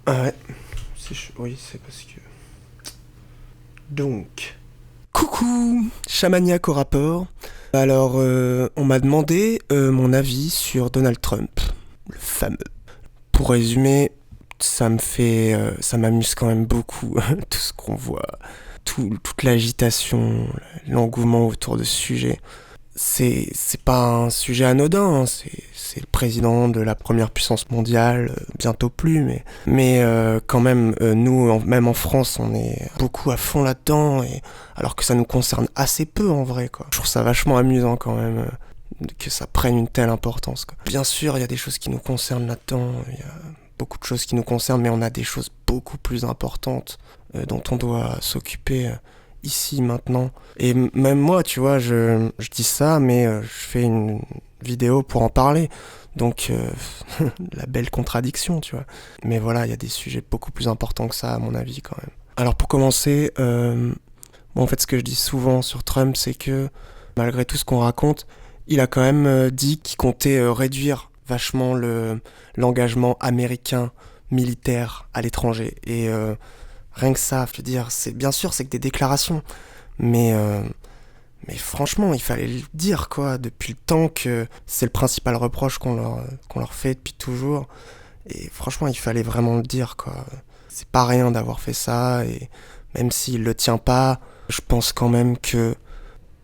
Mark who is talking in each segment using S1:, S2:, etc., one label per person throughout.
S1: Ah ouais, oui, c'est parce que... Donc... Coucou, Chamaniac au rapport. Alors, on m'a demandé mon avis sur Donald Trump, le fameux. Pour résumer, ça m'amuse quand même beaucoup, tout ce qu'on voit, toute l'agitation, l'engouement autour de ce sujet. C'est pas un sujet anodin, hein, c'est le président de la première puissance mondiale, bientôt plus, mais quand même, nous, même en France, on est beaucoup à fond là-dedans, et alors que ça nous concerne assez peu en vrai, quoi. Je trouve ça vachement amusant quand même, que ça prenne une telle importance, quoi. Bien sûr, il y a des choses qui nous concernent là-dedans, il y a beaucoup de choses qui nous concernent, mais on a des choses beaucoup plus importantes dont on doit s'occuper ici, maintenant. Et même moi, tu vois, je dis ça, mais je fais une vidéo pour en parler. Donc, la belle contradiction, tu vois. Mais voilà, il y a des sujets beaucoup plus importants que ça, à mon avis, quand même. Alors, pour commencer, bon, en fait, ce que je dis souvent sur Trump, c'est que, malgré tout ce qu'on raconte, il a quand même dit qu'il comptait réduire vachement l'engagement américain militaire à l'étranger. Et rien que ça, je veux dire, c'est bien sûr, c'est que des déclarations, mais mais franchement, il fallait le dire, quoi, depuis le temps que c'est le principal reproche qu'on leur fait depuis toujours. Et franchement, il fallait vraiment le dire, quoi. C'est pas rien d'avoir fait ça, et même s'il le tient pas, je pense quand même que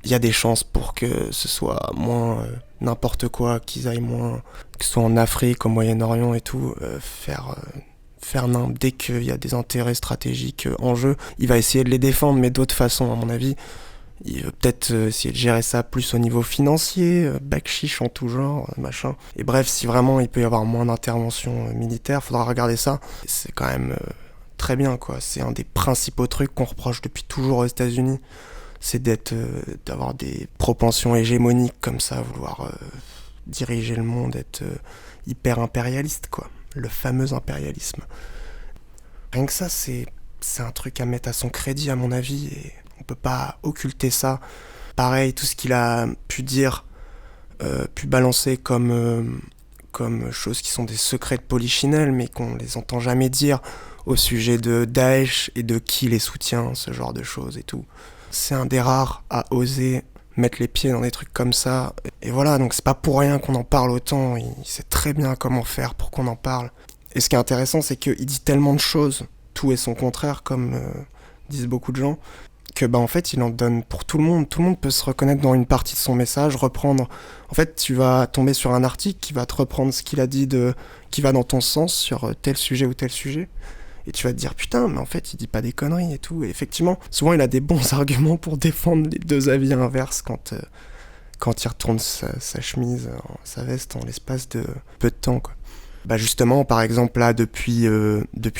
S1: il y a des chances pour que ce soit moins n'importe quoi, qu'ils aillent moins, que ce soit en Afrique, au Moyen-Orient et tout, faire nimp dès qu'il y a des intérêts stratégiques en jeu. Il va essayer de les défendre, mais d'autres façons, à mon avis. Il veut peut-être essayer de gérer ça plus au niveau financier, backchiche en tout genre, machin. Et bref, si vraiment il peut y avoir moins d'intervention militaire, faudra regarder ça. C'est quand même très bien, quoi. C'est un des principaux trucs qu'on reproche depuis toujours aux États-Unis. C'est d'avoir des propensions hégémoniques comme ça, vouloir diriger le monde, être hyper impérialiste, quoi. Le fameux impérialisme. Rien que ça, c'est un truc à mettre à son crédit, à mon avis, et on peut pas occulter ça. Pareil, tout ce qu'il a pu dire, pu balancer comme choses qui sont des secrets de polichinelle, mais qu'on les entend jamais dire au sujet de Daesh et de qui les soutient, ce genre de choses et tout. C'est un des rares à oser mettre les pieds dans des trucs comme ça. Et voilà, donc c'est pas pour rien qu'on en parle autant. Il sait très bien comment faire pour qu'on en parle. Et ce qui est intéressant, c'est qu'il dit tellement de choses, tout et son contraire, comme disent beaucoup de gens, que bah en fait il en donne pour tout le monde. Tout le monde peut se reconnaître dans une partie de son message, reprendre. En fait, tu vas tomber sur un article qui va te reprendre ce qu'il a dit qui va dans ton sens sur tel sujet ou tel sujet. Et tu vas te dire, putain, mais en fait, il dit pas des conneries et tout. Et effectivement, souvent, il a des bons arguments pour défendre les deux avis inverses quand il retourne sa chemise, sa veste, en l'espace de peu de temps, quoi. Bah justement, par exemple, là, depuis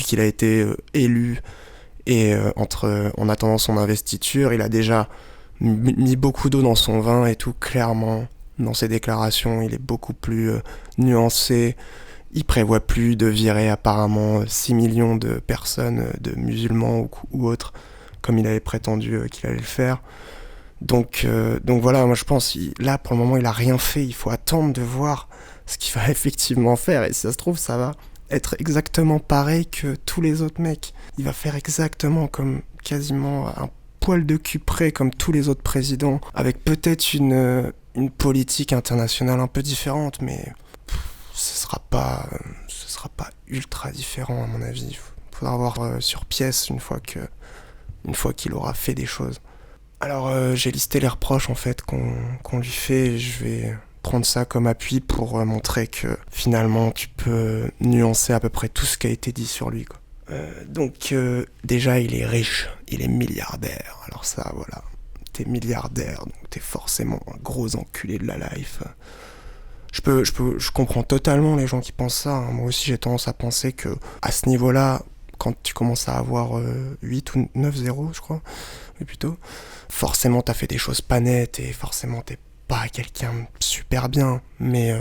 S1: qu'il a été élu et en attendant son investiture, il a déjà mis beaucoup d'eau dans son vin et tout, clairement. Dans ses déclarations, il est beaucoup plus nuancé. Il prévoit plus de virer apparemment 6 millions de personnes, de musulmans ou autres, comme il avait prétendu qu'il allait le faire. Donc voilà, moi je pense, là pour le moment il a rien fait, il faut attendre de voir ce qu'il va effectivement faire, et si ça se trouve ça va être exactement pareil que tous les autres mecs. Il va faire exactement comme quasiment un poil de cul près comme tous les autres présidents, avec peut-être une politique internationale un peu différente, mais ce sera pas ultra différent à mon avis. Faudra voir sur pièce une fois qu'il aura fait des choses. Alors j'ai listé les reproches en fait qu'on lui fait, et je vais prendre ça comme appui pour montrer que finalement tu peux nuancer à peu près tout ce qui a été dit sur lui, quoi. Donc déjà il est riche, il est milliardaire. Alors ça voilà, t'es milliardaire donc t'es forcément un gros enculé de la life. Je comprends totalement les gens qui pensent ça, hein. Moi aussi j'ai tendance à penser que à ce niveau-là, quand tu commences à avoir 8 ou 9 zéros, je crois, mais plutôt, forcément t'as fait des choses pas nettes et forcément t'es pas quelqu'un de super bien, mais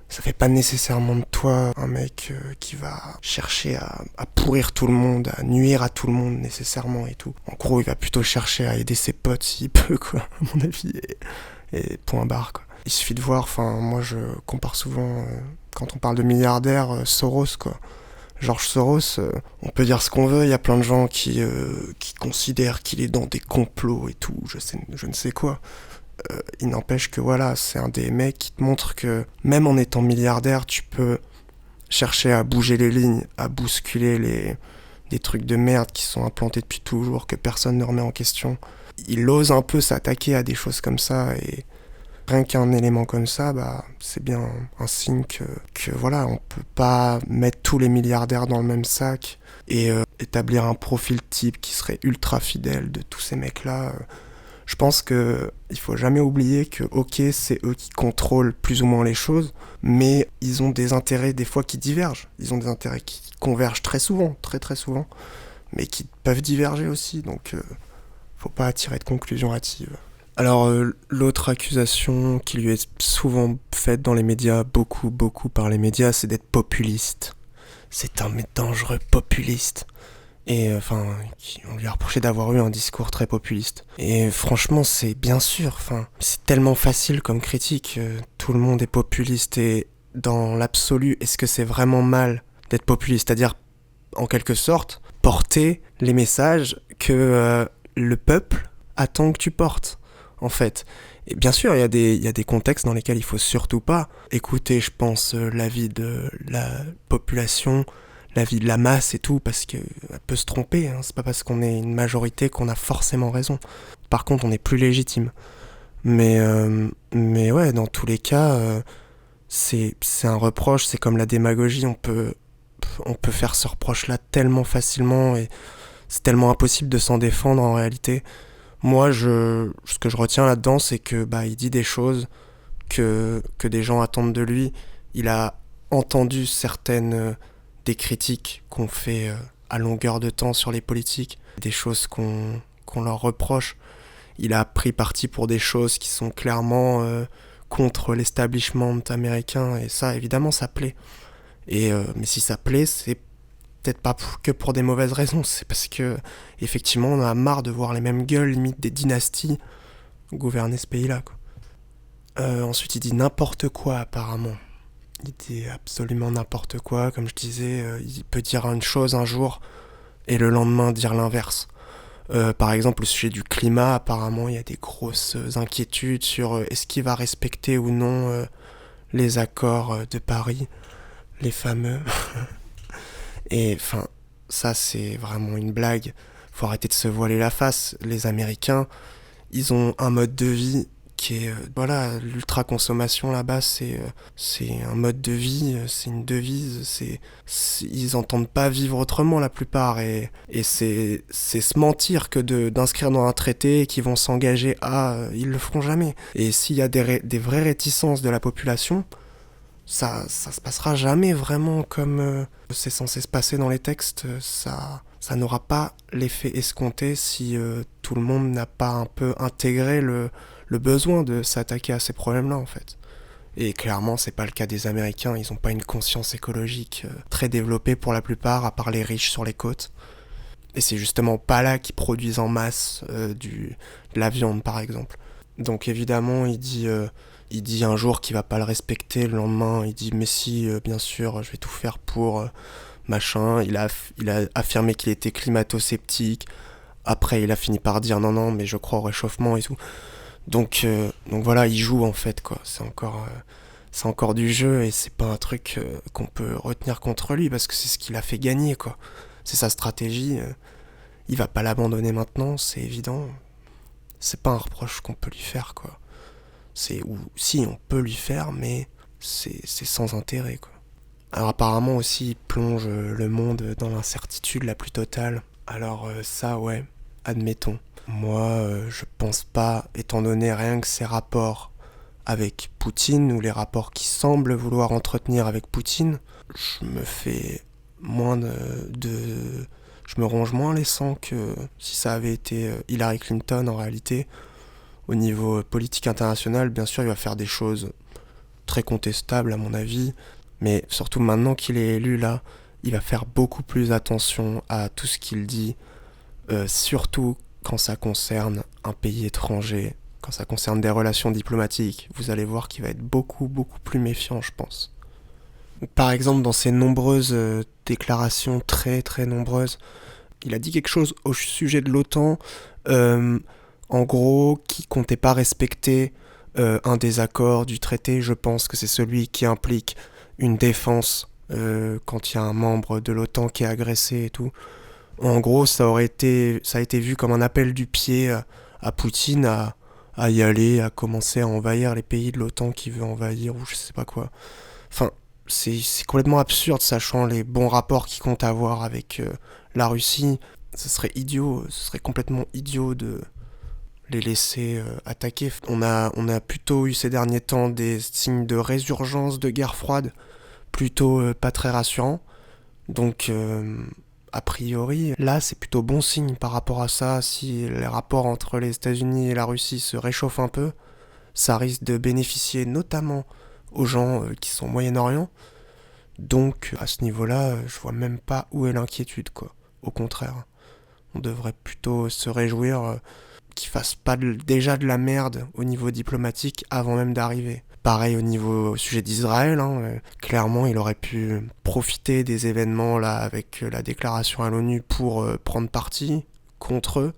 S1: ça fait pas nécessairement de toi un mec qui va chercher à pourrir tout le monde, à nuire à tout le monde nécessairement et tout. En gros, il va plutôt chercher à aider ses potes s'il peut, quoi, à mon avis, et point barre, quoi. Il suffit de voir, enfin, moi je compare souvent, quand on parle de milliardaires, Soros, quoi. George Soros, on peut dire ce qu'on veut, il y a plein de gens qui considèrent qu'il est dans des complots et tout, je ne sais quoi. Il n'empêche que voilà, c'est un des mecs qui te montre que même en étant milliardaire, tu peux chercher à bouger les lignes, à bousculer des trucs de merde qui sont implantés depuis toujours, que personne ne remet en question. Il ose un peu s'attaquer à des choses comme ça, et rien qu'un élément comme ça, bah, c'est bien un signe que voilà, on peut pas mettre tous les milliardaires dans le même sac et établir un profil type qui serait ultra fidèle de tous ces mecs-là. Je pense que il faut jamais oublier que ok, c'est eux qui contrôlent plus ou moins les choses, mais ils ont des intérêts des fois qui divergent. Ils ont des intérêts qui convergent très souvent, très très souvent, mais qui peuvent diverger aussi. Donc faut pas tirer de conclusions hâtives. Alors l'autre accusation qui lui est souvent faite dans les médias, beaucoup par les médias, c'est d'être populiste. C'est un mec dangereux populiste. Et enfin, on lui a reproché d'avoir eu un discours très populiste. Et franchement, c'est bien sûr, c'est tellement facile comme critique. Tout le monde est populiste et dans l'absolu, est-ce que c'est vraiment mal d'être populiste? C'est-à-dire, en quelque sorte, porter les messages que le peuple attend que tu portes, en fait. Et bien sûr, il y a des contextes dans lesquels il faut surtout pas écouter, je pense, l'avis de la population, l'avis de la masse et tout, parce qu'elle peut se tromper, hein. C'est pas parce qu'on est une majorité qu'on a forcément raison. Par contre, on est plus légitime. Mais ouais, dans tous les cas, c'est un reproche, c'est comme la démagogie, on peut faire ce reproche-là tellement facilement, et c'est tellement impossible de s'en défendre en réalité. Moi, ce que je retiens là-dedans, c'est que bah, il dit des choses que des gens attendent de lui. Il a entendu certaines des critiques qu'on fait à longueur de temps sur les politiques, des choses qu'on leur reproche. Il a pris parti pour des choses qui sont clairement contre l'establishment américain, et ça, évidemment, ça plaît. Mais si ça plaît, c'est peut-être pas que pour des mauvaises raisons, c'est parce que, effectivement, on a marre de voir les mêmes gueules, limite des dynasties, gouverner ce pays-là, quoi. Ensuite, il dit n'importe quoi, apparemment. Il dit absolument n'importe quoi, comme je disais, il peut dire une chose un jour et le lendemain dire l'inverse. Par exemple, au sujet du climat, apparemment, il y a des grosses inquiétudes sur est-ce qu'il va respecter ou non les accords de Paris, les fameux. Et enfin, ça c'est vraiment une blague. Faut arrêter de se voiler la face. Les Américains, ils ont un mode de vie qui est voilà, l'ultra-consommation là-bas, c'est un mode de vie, c'est une devise, ils entendent pas vivre autrement la plupart, et c'est se mentir que d'inscrire dans un traité qu'ils vont s'engager ils le feront jamais. Et s'il y a des vraies réticences de la population, ça se passera jamais vraiment comme c'est censé se passer dans les textes. Ça n'aura pas l'effet escompté si tout le monde n'a pas un peu intégré le besoin de s'attaquer à ces problèmes-là, en fait. Et clairement, c'est pas le cas des Américains. Ils ont pas une conscience écologique très développée pour la plupart, à part les riches sur les côtes. Et c'est justement pas là qu'ils produisent en masse de la viande, par exemple. Donc évidemment, il dit un jour qu'il va pas le respecter, le lendemain, il dit mais si, bien sûr, je vais tout faire pour machin. Il a affirmé qu'il était climato-sceptique. Après, il a fini par dire non, mais je crois au réchauffement et tout. Donc voilà, il joue en fait, quoi. C'est encore du jeu, et c'est pas un truc qu'on peut retenir contre lui, parce que c'est ce qu'il a fait gagner, quoi. C'est sa stratégie. Il va pas l'abandonner maintenant, c'est évident. C'est pas un reproche qu'on peut lui faire, quoi. Ou si, on peut lui faire, mais c'est sans intérêt, quoi. Alors apparemment aussi, il plonge le monde dans l'incertitude la plus totale. Alors ça, ouais, admettons. Moi, je pense pas, étant donné rien que ses rapports avec Poutine, ou les rapports qu'il semble vouloir entretenir avec Poutine, je me fais moins je me ronge moins les sangs que si ça avait été Hillary Clinton en réalité. Au niveau politique international, bien sûr, il va faire des choses très contestables à mon avis, mais surtout maintenant qu'il est élu là, il va faire beaucoup plus attention à tout ce qu'il dit, surtout quand ça concerne un pays étranger, quand ça concerne des relations diplomatiques. Vous allez voir qu'il va être beaucoup plus méfiant, je pense. Par exemple, dans ses nombreuses déclarations, très très nombreuses, il a dit quelque chose au sujet de l'OTAN, euh, en gros, qui comptait pas respecter un des accords du traité. Je pense que c'est celui qui implique une défense quand il y a un membre de l'OTAN qui est agressé et tout. En gros, ça a été vu comme un appel du pied à Poutine à y aller, à commencer à envahir les pays de l'OTAN qui veut envahir ou je sais pas quoi. Enfin, c'est complètement absurde, sachant les bons rapports qu'il compte avoir avec la Russie. Ce serait idiot, ce serait complètement idiot de les laisser attaquer. On a plutôt eu ces derniers temps des signes de résurgence de guerre froide, plutôt pas très rassurants. Donc, a priori, là, c'est plutôt bon signe par rapport à ça. Si les rapports entre les États-Unis et la Russie se réchauffent un peu, ça risque de bénéficier notamment aux gens qui sont au Moyen-Orient. Donc, à ce niveau-là, je vois même pas où est l'inquiétude, quoi. Au contraire, on devrait plutôt se réjouir qu'ils fassent pas déjà de la merde au niveau diplomatique avant même d'arriver. Pareil au sujet d'Israël, hein, clairement il aurait pu profiter des événements là avec la déclaration à l'ONU pour prendre parti contre eux.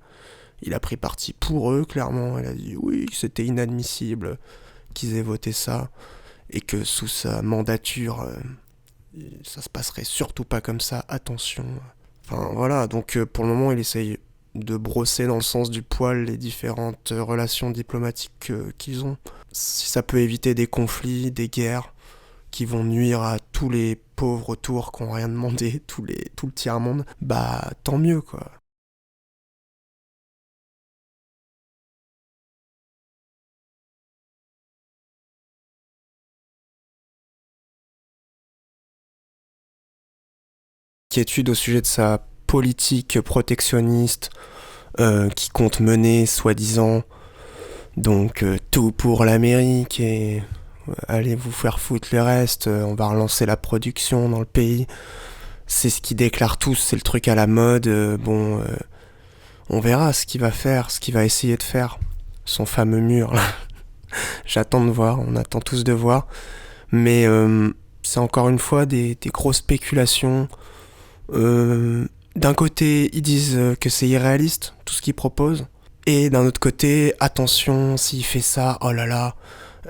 S1: Il a pris parti pour eux, clairement. Il a dit oui, que c'était inadmissible qu'ils aient voté ça et que sous sa mandature, ça se passerait surtout pas comme ça, attention. Enfin voilà, donc pour le moment il essaye de brosser dans le sens du poil les différentes relations diplomatiques qu'ils ont. Si ça peut éviter des conflits, des guerres qui vont nuire à tous les pauvres autour qui n'ont rien demandé, tout le tiers-monde, bah tant mieux quoi. Inquiétude au sujet de sa politique protectionniste qui compte mener, soi-disant, donc tout pour l'Amérique et allez vous faire foutre le reste, on va relancer la production dans le pays. C'est ce qu'ils déclarent tous, c'est le truc à la mode. On verra ce qu'il va faire, ce qu'il va essayer de faire. Son fameux mur, là. J'attends de voir, on attend tous de voir. Mais c'est encore une fois des grosses spéculations. D'un côté, ils disent que c'est irréaliste, tout ce qu'ils proposent. Et d'un autre côté, attention, s'il fait ça, oh là là.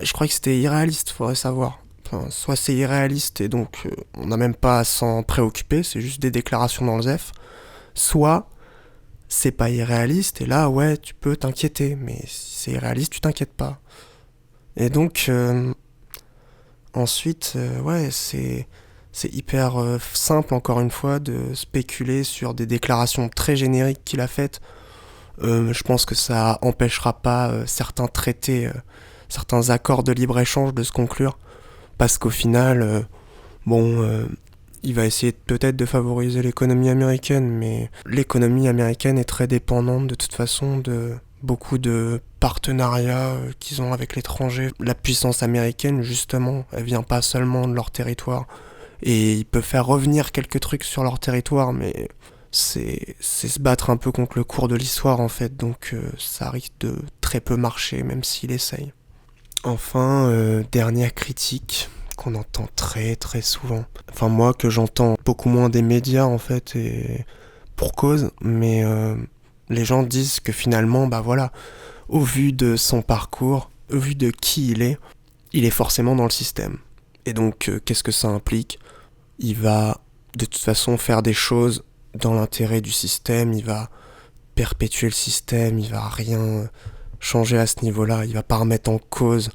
S1: Je crois que c'était irréaliste, faudrait savoir. Enfin, soit c'est irréaliste et donc on n'a même pas à s'en préoccuper, c'est juste des déclarations dans le ZEF. Soit c'est pas irréaliste et là ouais tu peux t'inquiéter, mais si c'est irréaliste tu t'inquiètes pas. Et donc ensuite ouais c'est hyper simple encore une fois de spéculer sur des déclarations très génériques qu'il a faites. Je pense que ça empêchera pas certains traités, certains accords de libre-échange de se conclure parce qu'au final bon il va essayer peut-être de favoriser l'économie américaine, mais l'économie américaine est très dépendante de toute façon de beaucoup de partenariats qu'ils ont avec l'étranger. La puissance américaine, justement, elle vient pas seulement de leur territoire. Et ils peuvent faire revenir quelques trucs sur leur territoire, mais c'est se battre un peu contre le cours de l'histoire, en fait. Donc ça risque de très peu marcher, même s'il essaye. Enfin, dernière critique qu'on entend très très souvent. Enfin moi que j'entends beaucoup moins des médias en fait et pour cause, mais les gens disent que finalement bah voilà, au vu de son parcours, au vu de qui il est forcément dans le système. Et donc qu'est-ce que ça implique? Il va de toute façon faire des choses dans l'intérêt du système, il va perpétuer le système, il va rien changer à ce niveau-là, il va pas remettre en cause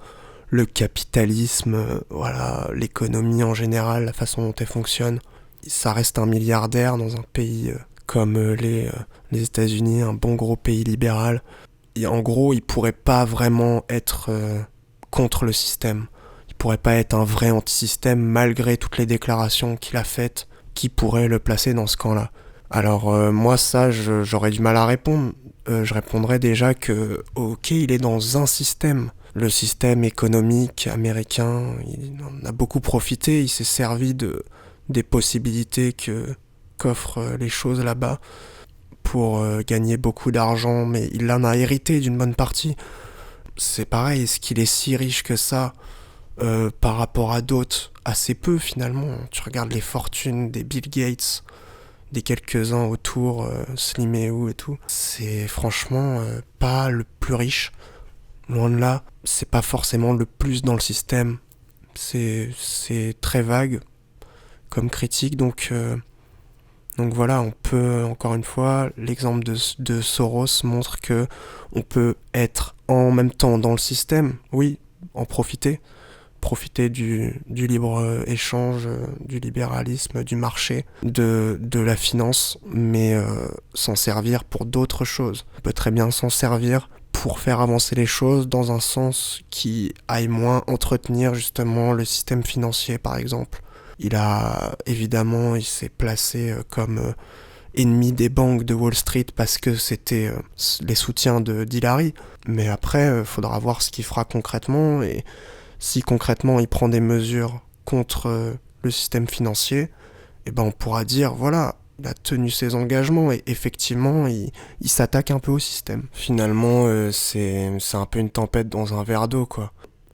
S1: le capitalisme, voilà, l'économie en général, la façon dont elle fonctionne. Ça reste un milliardaire dans un pays comme les États-Unis, un bon gros pays libéral. Et en gros, il pourrait pas vraiment être contre le système. Il pourrait pas être un vrai anti-système malgré toutes les déclarations qu'il a faites qui pourraient le placer dans ce camp-là. Alors moi ça j'aurais du mal à répondre. Je répondrais déjà que ok il est dans un système. Le système économique américain, il en a beaucoup profité, il s'est servi des possibilités qu'offrent les choses là-bas pour gagner beaucoup d'argent, mais il en a hérité d'une bonne partie. C'est pareil, est-ce qu'il est si riche que ça par rapport à d'autres, assez peu finalement. Tu regardes les fortunes des Bill Gates, des quelques-uns autour, Slim et tout. C'est franchement pas le plus riche. Loin de là, c'est pas forcément le plus dans le système. C'est très vague comme critique, donc voilà, on peut, encore une fois, l'exemple de Soros montre que on peut être en même temps dans le système, oui, en profiter du libre échange, du libéralisme, du marché, de la finance, mais s'en servir pour d'autres choses. On peut très bien s'en servir pour faire avancer les choses dans un sens qui aille moins entretenir justement le système financier, par exemple. Il s'est placé comme ennemi des banques de Wall Street parce que c'était les soutiens d'Hillary. Mais après, faudra voir ce qu'il fera concrètement, et si concrètement il prend des mesures contre le système financier, eh ben on pourra dire, voilà, il a tenu ses engagements et effectivement, il s'attaque un peu au système. Finalement, c'est un peu une tempête dans un verre d'eau, quoi.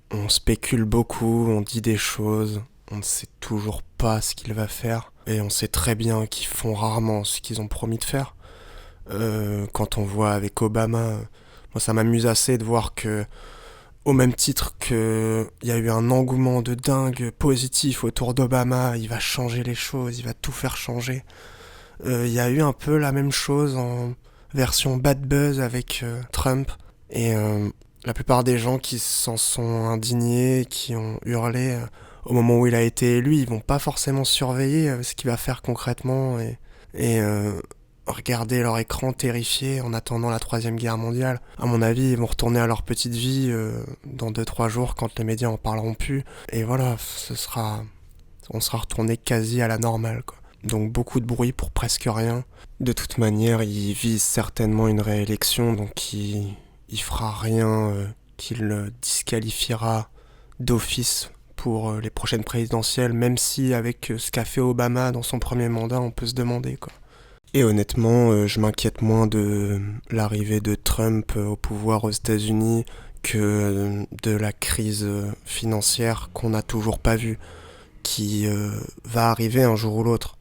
S1: On spécule beaucoup, on dit des choses, on ne sait toujours pas ce qu'il va faire, et on sait très bien qu'ils font rarement ce qu'ils ont promis de faire. Quand on voit avec Obama, moi ça m'amuse assez de voir que, au même titre qu'il y a eu un engouement de dingue positif autour d'Obama, il va changer les choses, il va tout faire changer. Il y a eu un peu la même chose en version bad buzz avec Trump, et la plupart des gens qui s'en sont indignés, qui ont hurlé au moment où il a été élu, ils vont pas forcément surveiller ce qu'il va faire concrètement, et regarder leur écran terrifiés en attendant la Troisième Guerre mondiale. À mon avis, ils vont retourner à leur petite vie dans 2-3 jours quand les médias en parleront plus. Et voilà, on sera retourné quasi à la normale, quoi. Donc beaucoup de bruit pour presque rien. De toute manière, il vise certainement une réélection, donc il fera rien qui le disqualifiera d'office pour les prochaines présidentielles, même si avec ce qu'a fait Obama dans son premier mandat, on peut se demander, quoi. Et honnêtement, je m'inquiète moins de l'arrivée de Trump au pouvoir aux États-Unis que de la crise financière qu'on n'a toujours pas vue, qui va arriver un jour ou l'autre.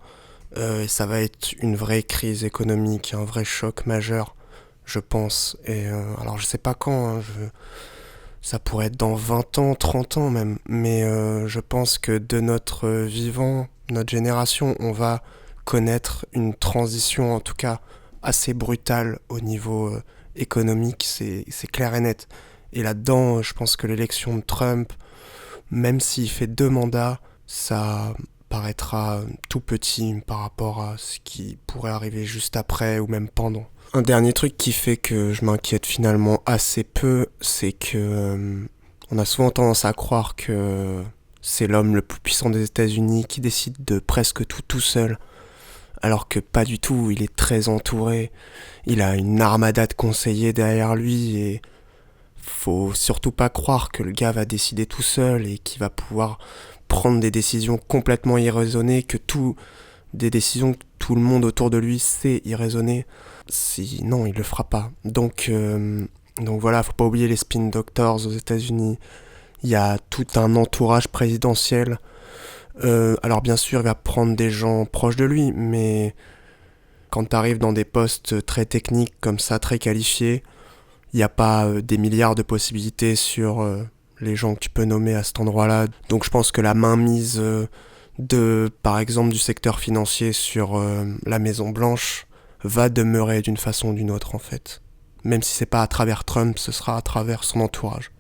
S1: Et ça va être une vraie crise économique, un vrai choc majeur, je pense. Et alors je sais pas quand, hein, ça pourrait être dans 20 ans, 30 ans même, mais je pense que de notre vivant, notre génération, on va connaître une transition en tout cas assez brutale au niveau économique, c'est clair et net. Et là-dedans, je pense que l'élection de Trump, même s'il fait 2 mandats, ça paraîtra tout petit par rapport à ce qui pourrait arriver juste après ou même pendant. Un dernier truc qui fait que je m'inquiète finalement assez peu, c'est que on a souvent tendance à croire que c'est l'homme le plus puissant des États-Unis qui décide de presque tout seul, alors que pas du tout. Il est très entouré, il a une armada de conseillers derrière lui, et faut surtout pas croire que le gars va décider tout seul et qu'il va pouvoir prendre des décisions complètement irraisonnées, des décisions que tout le monde autour de lui sait irraisonnées. Non, il le fera pas. Donc voilà, faut pas oublier les spin doctors aux États-Unis. Il y a tout un entourage présidentiel. Alors bien sûr, il va prendre des gens proches de lui, mais quand t'arrives dans des postes très techniques comme ça, très qualifiés, il n'y a pas des milliards de possibilités sur les gens que tu peux nommer à cet endroit-là. Donc je pense que la mainmise par exemple, du secteur financier sur la Maison Blanche va demeurer d'une façon ou d'une autre, en fait. Même si c'est pas à travers Trump, ce sera à travers son entourage.